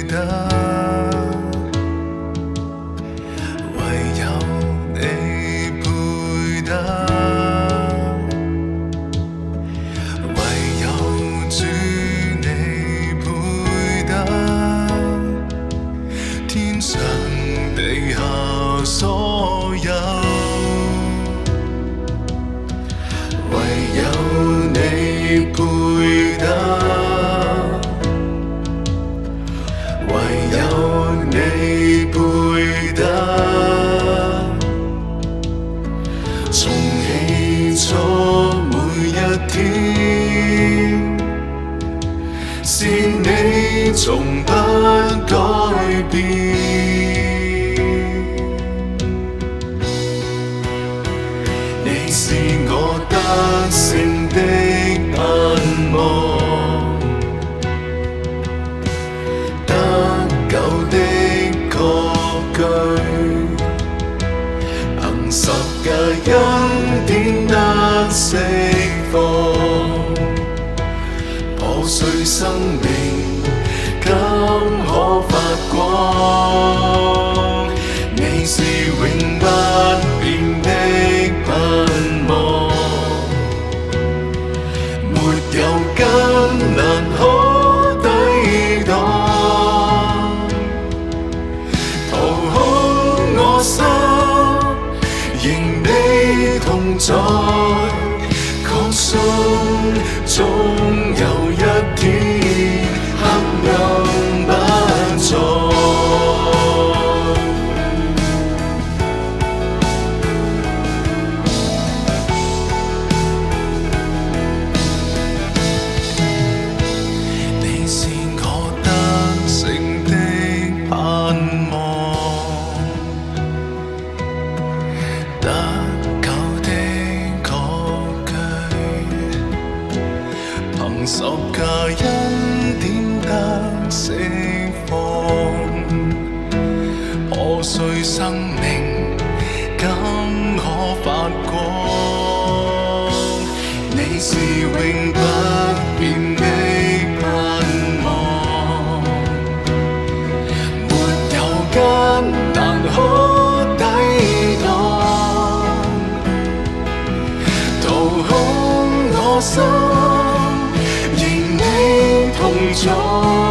得，唯有你配得，唯有主你配得，天上地下所有，唯有你配得，唯有你配得，從起初每一天，是你從不改變。你是我得勝的盼望，得救的確據，憑十架恩典得釋放，破碎生命今可發光。你是永不變的盼望，沒有艱難可抵擋，掏空我心，仍你同在，確信終有一天黑暗不再。你是我得勝的盼望，得救的確據，憑十架恩典得釋放，破碎生命今可發光。你是永不變的盼望，沒有艱難可抵擋，掏空我心，仍你同在。